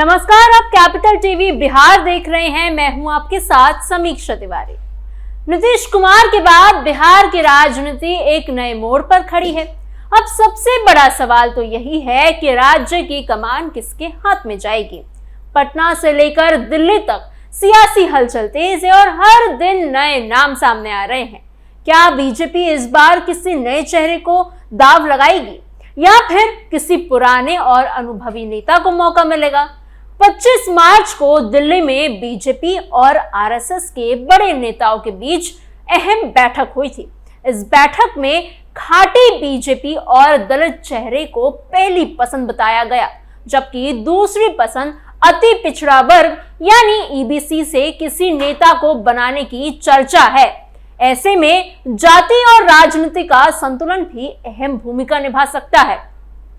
नमस्कार, आप capital TV Bihar देख रहे हैं। मैं हूं आपके साथ समीक्षा तिवारी। नीतीश कुमार के बाद बिहार की राजनीति एक नए मोड़ पर खड़ी है। अब सबसे बड़ा सवाल तो यही है कि राज्य की कमान किसके हाथ में जाएगी। पटना से लेकर दिल्ली तक सियासी हलचल तेज है और हर दिन नए नाम सामने आ रहे हैं। क्या बीजेपी इस बार किसी नए चेहरे को दांव लगाएगी या फिर किसी पुराने और अनुभवी नेता को मौका मिलेगा? 25 मार्च को दिल्ली में बीजेपी और आरएसएस के बड़े नेताओं के बीच अहम बैठक हुई थी। इस बैठक में खाटी बीजेपी और दलित चेहरे को पहली पसंद बताया गया, जबकि दूसरी पसंद अति पिछड़ा वर्ग यानी ईबीसी से किसी नेता को बनाने की चर्चा है। ऐसे में जाति और राजनीति का संतुलन भी अहम भूमिका निभा सकता है।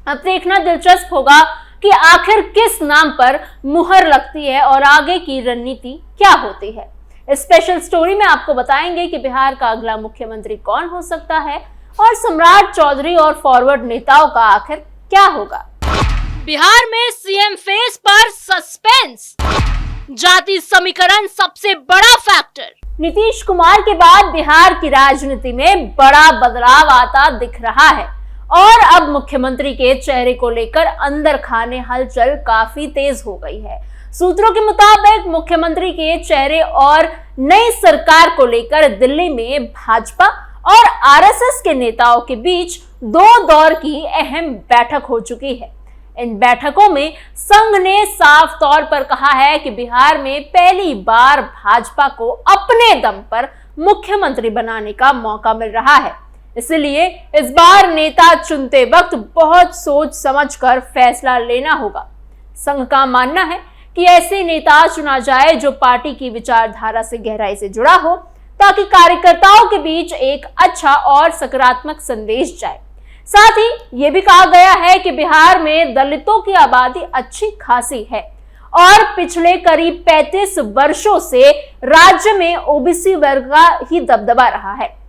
अब देखना दिलचस्प होगा कि आखिर किस नाम पर मुहर लगती है और आगे की रणनीति क्या होती है। इस स्पेशल स्टोरी में आपको बताएंगे कि बिहार का अगला मुख्यमंत्री कौन हो सकता है और सम्राट चौधरी और फॉरवर्ड नेताओं का आखिर क्या होगा। बिहार में सीएम फेस पर सस्पेंस, जाति समीकरण सबसे बड़ा फैक्टर। नीतीश कुमार के बाद बिहार की राजनीति में बड़ा बदलाव आता दिख रहा है और अब मुख्यमंत्री के चेहरे को लेकर अंदर खाने हलचल काफी तेज हो गई है। सूत्रों के मुताबिक मुख्यमंत्री के चेहरे और नई सरकार को लेकर दिल्ली में भाजपा और आरएसएस के नेताओं के बीच दो दौर की अहम बैठक हो चुकी है। इन बैठकों में संघ ने साफ तौर पर कहा है कि बिहार में पहली बार भाजपा को अपने दम पर मुख्यमंत्री बनाने का मौका मिल रहा है। इसलिए इस बार नेता चुनते वक्त बहुत सोच समझकर फैसला लेना होगा। संघ का मानना है कि ऐसे नेता चुना जाए जो पार्टी की विचारधारा से गहराई से जुड़ा हो, ताकि कार्यकर्ताओं के बीच एक अच्छा और सकारात्मक संदेश जाए। साथ ही ये भी कहा गया है कि बिहार में दलितों की आबादी अच्छी खासी है और पिछले करीब 35 वर्षों से राज्य में ओबीसी वर्ग का ही दबदबा रहा है।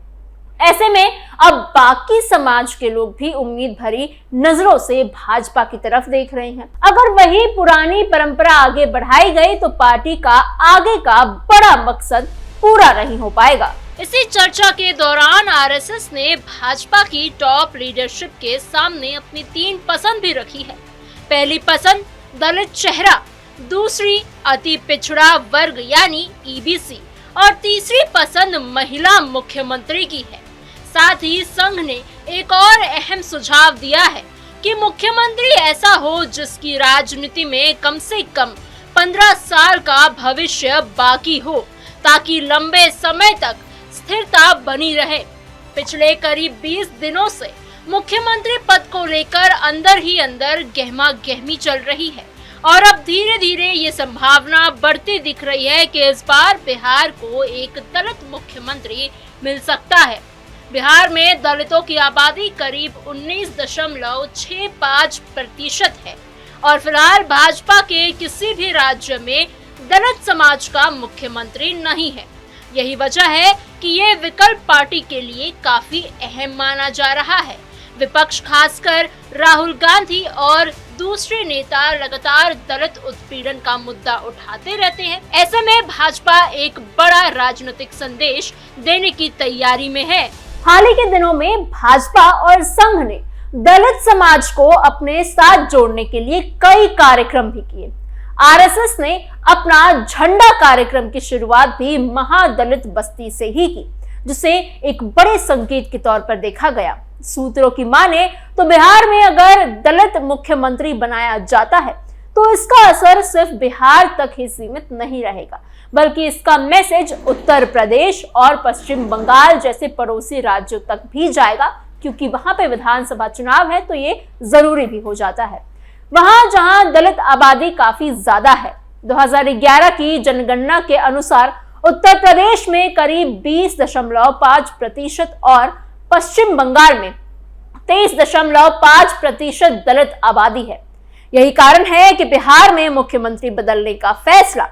ऐसे में अब बाकी समाज के लोग भी उम्मीद भरी नजरों से भाजपा की तरफ देख रहे हैं। अगर वही पुरानी परंपरा आगे बढ़ाई गई तो पार्टी का आगे का बड़ा मकसद पूरा नहीं हो पाएगा। इसी चर्चा के दौरान आरएसएस ने भाजपा की टॉप लीडरशिप के सामने अपनी 3 पसंद भी रखी है। पहली पसंद दलित चेहरा, दूसरी अति पिछड़ा वर्ग यानी ईबीसी और तीसरी पसंद महिला मुख्यमंत्री की है। साथ ही संघ ने एक और अहम सुझाव दिया है कि मुख्यमंत्री ऐसा हो जिसकी राजनीति में कम से कम 15 साल का भविष्य बाकी हो, ताकि लंबे समय तक स्थिरता बनी रहे। पिछले करीब 20 दिनों से मुख्यमंत्री पद को लेकर अंदर ही अंदर गहमा गहमी चल रही है और अब धीरे धीरे ये संभावना बढ़ती दिख रही है कि इस बार बिहार को एक दलित मुख्यमंत्री मिल सकता है। बिहार में दलितों की आबादी करीब 19.65% है और फिलहाल भाजपा के किसी भी राज्य में दलित समाज का मुख्यमंत्री नहीं है। यही वजह है कि ये विकल्प पार्टी के लिए काफी अहम माना जा रहा है। विपक्ष खासकर राहुल गांधी और दूसरे नेता लगातार दलित उत्पीड़न का मुद्दा उठाते रहते हैं। ऐसे में भाजपा एक बड़ा राजनीतिक संदेश देने की तैयारी में है। हाल ही के दिनों में भाजपा और संघ ने दलित समाज को अपने साथ जोड़ने के लिए कई कार्यक्रम भी किए। आरएसएस ने अपना झंडा कार्यक्रम की शुरुआत भी महादलित बस्ती से ही की, जिसे एक बड़े संकेत के तौर पर देखा गया। सूत्रों की माने तो बिहार में अगर दलित मुख्यमंत्री बनाया जाता है तो इसका असर सिर्फ बिहार तक ही सीमित नहीं रहेगा, बल्कि इसका मैसेज उत्तर प्रदेश और पश्चिम बंगाल जैसे पड़ोसी राज्यों तक भी जाएगा, क्योंकि वहां पे विधानसभा चुनाव है तो ये जरूरी भी हो जाता है। वहां जहां दलित आबादी काफी ज्यादा है। 2011 की जनगणना के अनुसार उत्तर प्रदेश में करीब 20.5% और पश्चिम बंगाल में 23.5% दलित आबादी है। यही कारण है कि बिहार में मुख्यमंत्री बदलने का फैसला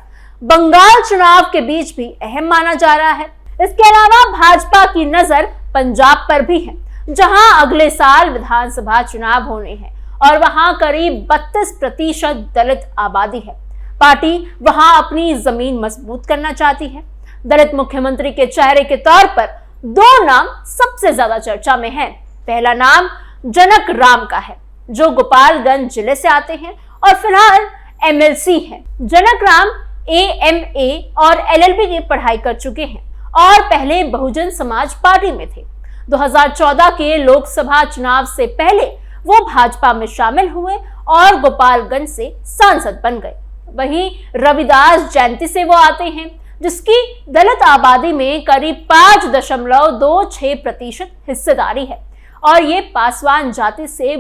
बंगाल चुनाव के बीच भी अहम माना जा रहा है। इसके अलावा भाजपा की नजर पंजाब पर भी है, जहां अगले साल विधानसभा चुनाव होने हैं और वहां करीब 32% दलित आबादी है। पार्टी वहां अपनी जमीन मजबूत करना चाहती है। दलित मुख्यमंत्री के चेहरे के तौर पर 2 नाम सबसे ज्यादा चर्चा में हैं। पहला नाम जनक राम का है, जो गोपालगंज जिले से आते हैं और फिलहाल MLC हैं। जनक राम AMA और LLB की पढ़ाई कर चुके हैं और पहले बहुजन समाज पार्टी में थे। 2014 के लोकसभा चुनाव से पहले वो भाजपा में शामिल हुए और गोपालगंज से सांसद बन गए। वहीं रविदास जयंती से वो आते हैं, जिसकी दलित आबादी में करीब 5.26% हिस्सेदारी है और ये पासवान जाति से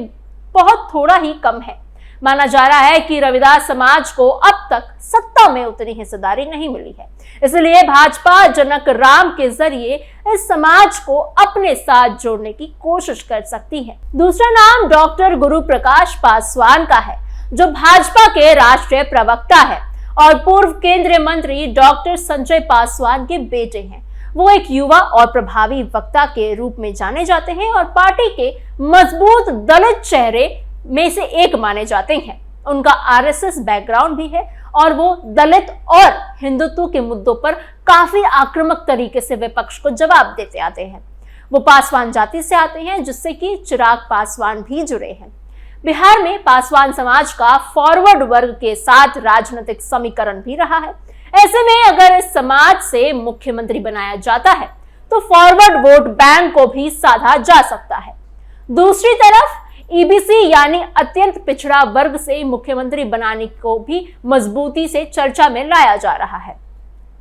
बहुत थोड़ा ही कम है। माना जा रहा है कि रविदास समाज को अब तक सत्ता में उतनी हिस्सेदारी नहीं मिली है, इसलिए भाजपा जनक राम के जरिए इस समाज को अपने साथ जोड़ने की कोशिश कर सकती है। दूसरा नाम डॉक्टर गुरु प्रकाश पासवान का है, जो भाजपा के राष्ट्रीय प्रवक्ता है और पूर्व केंद्रीय मंत्री डॉक्टर संजय पासवान के बेटे हैं। वो एक युवा और प्रभावी वक्ता के रूप में जाने जाते हैं और पार्टी के मजबूत दलित चेहरे में से एक माने जाते हैं। उनका RSS बैकग्राउंड भी है और वो दलित और हिंदुत्व के मुद्दों पर काफी आक्रामक तरीके से विपक्ष को जवाब देते आते हैं। वो पासवान जाति से आते हैं, जिससे कि चिराग पासवान भी जुड़े हैं। बिहार में पासवान समाज का फॉरवर्ड वर्ग के साथ राजनीतिक समीकरण भी रहा है। ऐसे में अगर इस समाज से मुख्यमंत्री बनाया जाता है तो फॉरवर्ड वोट बैंक को भी साधा जा सकता है। दूसरी तरफ EBC यानी अत्यंत पिछड़ा वर्ग से मुख्यमंत्री बनाने को भी मजबूती से चर्चा में लाया जा रहा है।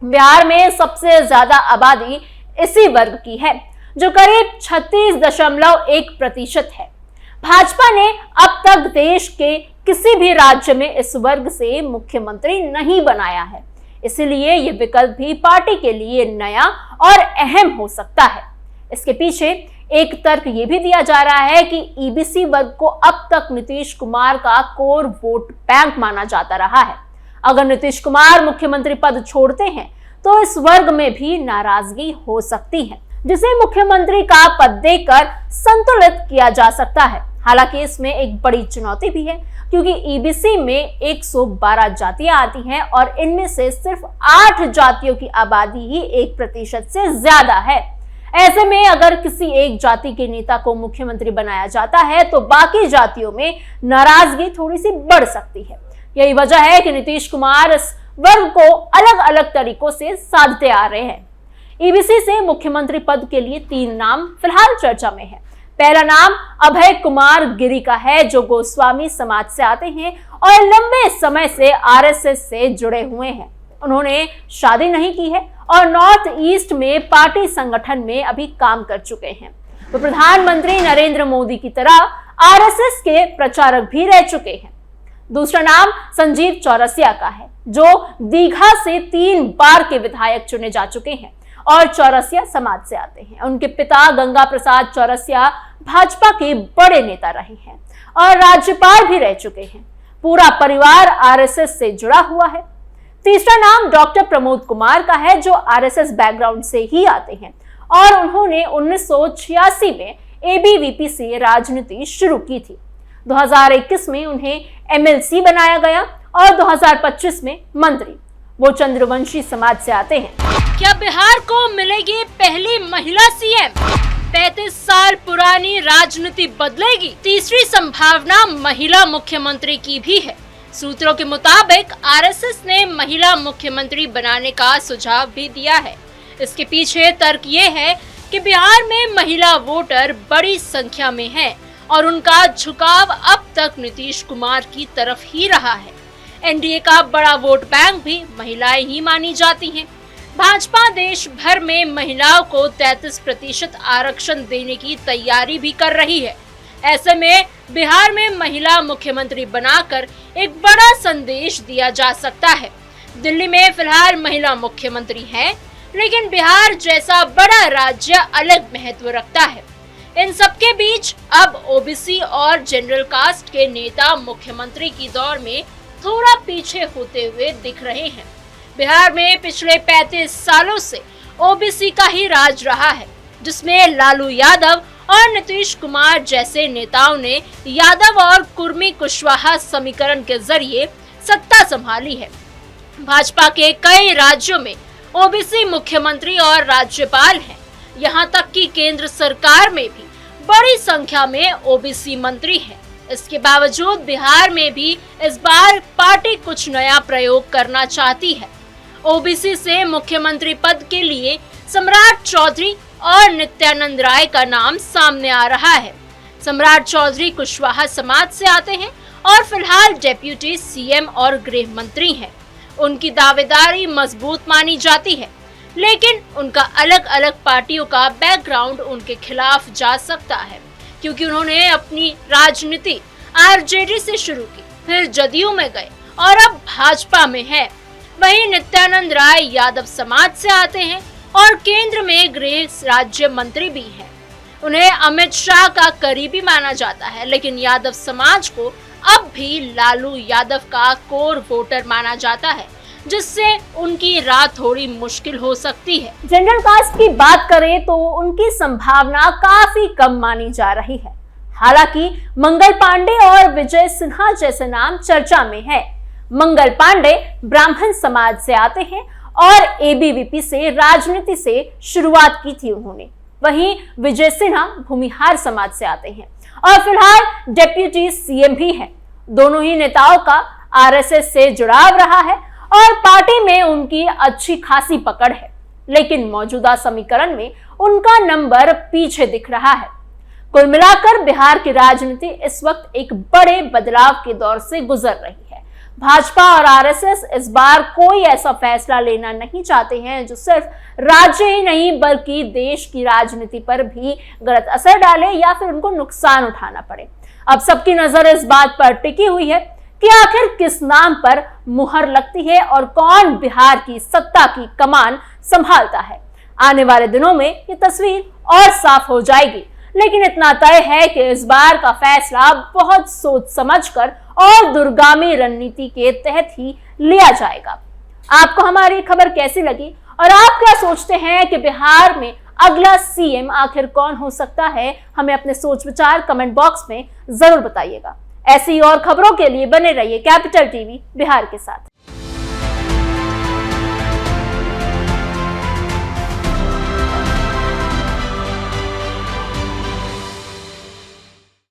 बिहार में सबसे ज्यादा आबादी इसी वर्ग की है, जो करीब 36.1% है। भाजपा ने अब तक देश के किसी भी राज्य में इस वर्ग से मुख्यमंत्री नहीं बनाया है, इसलिए ये विकल्प भी पार्टी के लिए नया और अहम हो सकता है। इसके पीछे एक तर्क ये भी दिया जा रहा है कि EBC वर्ग को अब तक नीतीश कुमार का कोर वोट बैंक माना जाता रहा है। अगर नीतीश कुमार मुख्यमंत्री पद छोड़ते हैं तो इस वर्ग में भी नाराजगी हो सकती है, जिसे मुख्यमंत्री का पद देकर संतुलित किया जा सकता है। हालांकि इसमें एक बड़ी चुनौती भी है, क्योंकि EBC में 112 जातियां आती हैं और इनमें से सिर्फ 8 जातियों की आबादी ही 1% से ज्यादा है। ऐसे में अगर किसी एक जाति के नेता को मुख्यमंत्री बनाया जाता है तो बाकी जातियों में नाराजगी थोड़ी सी बढ़ सकती है। यही वजह है कि नीतीश कुमार इस वर्ग को अलग अलग तरीकों से साधते आ रहे हैं। EBC से मुख्यमंत्री पद के लिए 3 नाम फिलहाल चर्चा में है। पहला नाम अभय कुमार गिरी का है, जो गोस्वामी समाज से आते हैं और लंबे समय से RSS से जुड़े हुए हैं। उन्होंने शादी नहीं की है और नॉर्थ ईस्ट में पार्टी संगठन में अभी काम कर चुके हैं। वो प्रधानमंत्री नरेंद्र मोदी की तरह RSS के प्रचारक भी रह चुके हैं। दूसरा नाम संजीव चौरसिया का है, जो दीघा से 3 बार के विधायक चुने जा चुके हैं और चौरसिया समाज से आते हैं। उनके पिता गंगा प्रसाद चौरसिया भाजपा के बड़े नेता रहे हैं और राज्यपाल भी रह चुके हैं। पूरा परिवार RSS से जुड़ा हुआ है। तीसरा नाम डॉक्टर प्रमोद कुमार का है, जो RSS बैकग्राउंड से ही आते हैं और उन्होंने 1986 में ABVP से राजनीति शुरू की थी। 2021 में उन्हें MLC बनाया गया और 2025 में मंत्री। वो चंद्रवंशी समाज से आते हैं। क्या बिहार को मिलेगी पहली महिला CM? 35 साल पुरानी राजनीति बदलेगी? तीसरी संभावना महिला मुख्यमंत्री की भी है। सूत्रों के मुताबिक RSS ने महिला मुख्यमंत्री बनाने का सुझाव भी दिया है। इसके पीछे तर्क ये है कि बिहार में महिला वोटर बड़ी संख्या में हैं और उनका झुकाव अब तक नीतीश कुमार की तरफ ही रहा है। NDA का बड़ा वोट बैंक भी महिलाएं ही मानी जाती हैं। भाजपा देश भर में महिलाओं को 33% आरक्षण देने की तैयारी भी कर रही है। ऐसे में बिहार में महिला मुख्यमंत्री बनाकर एक बड़ा संदेश दिया जा सकता है। दिल्ली में फिलहाल महिला मुख्यमंत्री हैं, लेकिन बिहार जैसा बड़ा राज्य अलग महत्व रखता है। इन सबके बीच अब OBC और जनरल कास्ट के नेता मुख्यमंत्री की दौड़ में थोड़ा पीछे होते हुए दिख रहे हैं। बिहार में पिछले 35 सालों से OBC का ही राज रहा है, जिसमें लालू यादव और नीतीश कुमार जैसे नेताओं ने यादव और कुर्मी कुशवाहा समीकरण के जरिए सत्ता संभाली है। भाजपा के कई राज्यों में ओबीसी मुख्यमंत्री और राज्यपाल हैं। यहाँ तक कि केंद्र सरकार में भी बड़ी संख्या में ओबीसी मंत्री हैं। इसके बावजूद बिहार में भी इस बार पार्टी कुछ नया प्रयोग करना चाहती है। ओबीसी से मुख्यमंत्री पद के लिए सम्राट चौधरी और नित्यानंद राय का नाम सामने आ रहा है। सम्राट चौधरी कुशवाहा समाज से आते हैं और फिलहाल डेप्यूटी सीएम और गृह मंत्री हैं। उनकी दावेदारी मजबूत मानी जाती है, लेकिन उनका अलग अलग पार्टियों का बैकग्राउंड उनके खिलाफ जा सकता है, क्योंकि उन्होंने अपनी राजनीति आरजेडी से शुरू की, फिर जदयू में गए और अब भाजपा में है। वहीं नित्यानंद राय यादव समाज से आते हैं और केंद्र में गृह राज्य मंत्री भी हैं। उन्हें अमित शाह का करीबी माना जाता है, लेकिन यादव समाज को अब भी लालू यादव का कोर वोटर माना जाता है, जिससे उनकी राह थोड़ी मुश्किल हो सकती है। जनरल कास्ट की बात करें तो उनकी संभावना काफी कम मानी जा रही है। हालांकि मंगल पांडे और विजय सिन्हा जैसे नाम चर्चा में है। मंगल पांडे ब्राह्मण समाज से आते हैं और एबीवीपी से राजनीति से शुरुआत की थी उन्होंने। वहीं विजय सिन्हा भूमिहार समाज से आते हैं और फिलहाल डेप्यूटी सीएम भी हैं। दोनों ही नेताओं का आरएसएस से जुड़ाव रहा है और पार्टी में उनकी अच्छी खासी पकड़ है, लेकिन मौजूदा समीकरण में उनका नंबर पीछे दिख रहा है। कुल मिलाकर बिहार की राजनीति इस वक्त एक बड़े बदलाव के दौर से गुजर रही है। भाजपा और आरएसएस इस बार कोई ऐसा फैसला लेना नहीं चाहते हैं जो सिर्फ राज्य ही नहीं बल्कि देश की राजनीति पर भी गलत असर डाले या फिर उनको नुकसान उठाना पड़े। अब सबकी नजर इस बात पर टिकी हुई है कि आखिर किस नाम पर मुहर लगती है और कौन बिहार की सत्ता की कमान संभालता है। आने वाले दिनों में ये तस्वीर और साफ हो जाएगी, लेकिन इतना तय है कि इस बार का फैसला बहुत सोच समझकर और दूरगामी रणनीति के तहत ही लिया जाएगा। आपको हमारी खबर कैसी लगी और आप क्या सोचते हैं कि बिहार में अगला सीएम आखिर कौन हो सकता है? हमें अपने सोच विचार कमेंट बॉक्स में जरूर बताइएगा। ऐसी और खबरों के लिए बने रहिए कैपिटल टीवी बिहार के साथ।